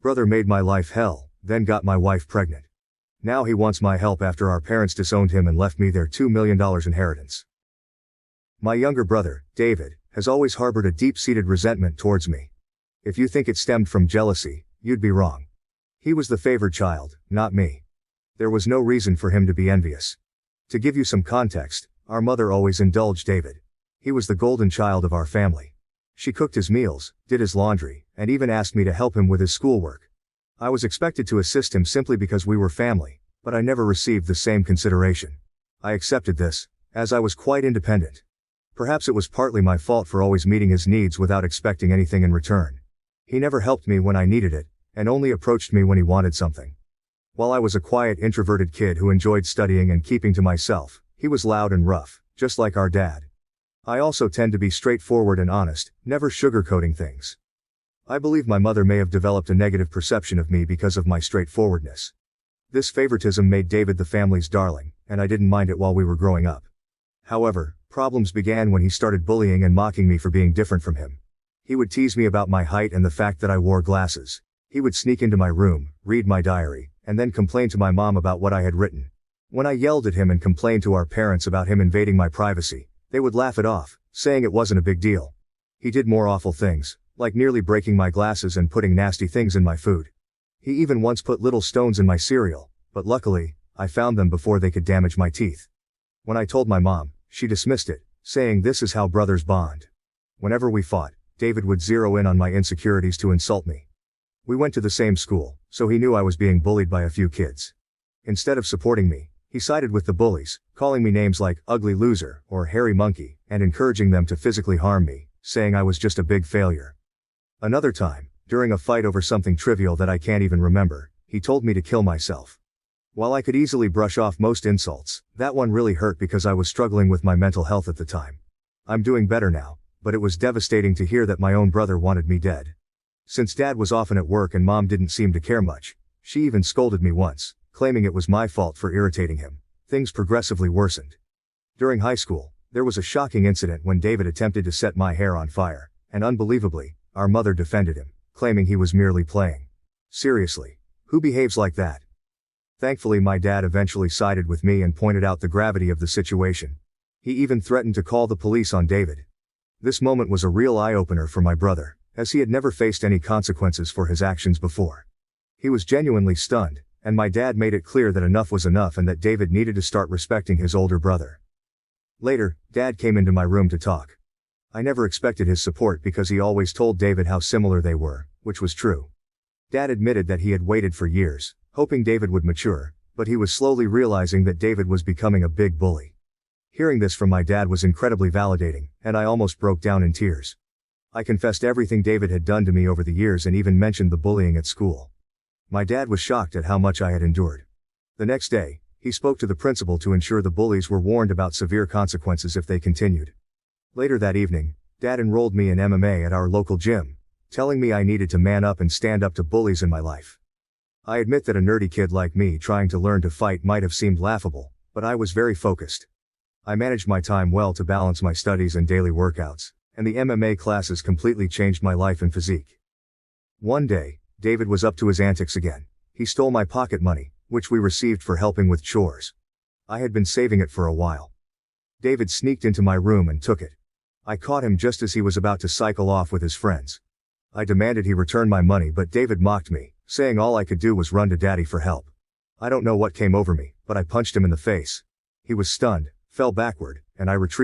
Brother made my life hell, then got my wife pregnant. Now he wants my help after our parents disowned him and left me their $2 million inheritance. My younger brother, David, has always harbored a deep-seated resentment towards me. If you think it stemmed from jealousy, you'd be wrong. He was the favored child, not me. There was no reason for him to be envious. To give you some context, our mother always indulged David. He was the golden child of our family. She cooked his meals, did his laundry, and even asked me to help him with his schoolwork. I was expected to assist him simply because we were family, but I never received the same consideration. I accepted this, as I was quite independent. Perhaps it was partly my fault for always meeting his needs without expecting anything in return. He never helped me when I needed it, and only approached me when he wanted something. While I was a quiet, introverted kid who enjoyed studying and keeping to myself, he was loud and rough, just like our dad. I also tend to be straightforward and honest, never sugarcoating things. I believe my mother may have developed a negative perception of me because of my straightforwardness. This favoritism made David the family's darling, and I didn't mind it while we were growing up. However, problems began when he started bullying and mocking me for being different from him. He would tease me about my height and the fact that I wore glasses. He would sneak into my room, read my diary, and then complain to my mom about what I had written. When I yelled at him and complained to our parents about him invading my privacy, they would laugh it off, saying it wasn't a big deal. He did more awful things, like nearly breaking my glasses and putting nasty things in my food. He even once put little stones in my cereal, but luckily, I found them before they could damage my teeth. When I told my mom, she dismissed it, saying this is how brothers bond. Whenever we fought, David would zero in on my insecurities to insult me. We went to the same school, so he knew I was being bullied by a few kids. Instead of supporting me, he sided with the bullies, calling me names like ugly loser or hairy monkey, and encouraging them to physically harm me, saying I was just a big failure. Another time, during a fight over something trivial that I can't even remember, he told me to kill myself. While I could easily brush off most insults, that one really hurt because I was struggling with my mental health at the time. I'm doing better now, but it was devastating to hear that my own brother wanted me dead. Since Dad was often at work and Mom didn't seem to care much, she even scolded me once, claiming it was my fault for irritating him. Things progressively worsened. During high school, there was a shocking incident when David attempted to set my hair on fire, and unbelievably, our mother defended him, claiming he was merely playing. Seriously, who behaves like that? Thankfully, my dad eventually sided with me and pointed out the gravity of the situation. He even threatened to call the police on David. This moment was a real eye-opener for my brother, as he had never faced any consequences for his actions before. He was genuinely stunned, and my dad made it clear that enough was enough and that David needed to start respecting his older brother. Later, Dad came into my room to talk. I never expected his support because he always told David how similar they were, which was true. Dad admitted that he had waited for years, hoping David would mature, but he was slowly realizing that David was becoming a big bully. Hearing this from my dad was incredibly validating, and I almost broke down in tears. I confessed everything David had done to me over the years and even mentioned the bullying at school. My dad was shocked at how much I had endured. The next day, he spoke to the principal to ensure the bullies were warned about severe consequences if they continued. Later that evening, Dad enrolled me in MMA at our local gym, telling me I needed to man up and stand up to bullies in my life. I admit that a nerdy kid like me trying to learn to fight might have seemed laughable, but I was very focused. I managed my time well to balance my studies and daily workouts, and the MMA classes completely changed my life and physique. One day, David was up to his antics again. He stole my pocket money, which we received for helping with chores. I had been saving it for a while. David sneaked into my room and took it. I caught him just as he was about to cycle off with his friends. I demanded he return my money, but David mocked me, saying all I could do was run to Daddy for help. I don't know what came over me, but I punched him in the face. He was stunned, fell backward, and I retrieved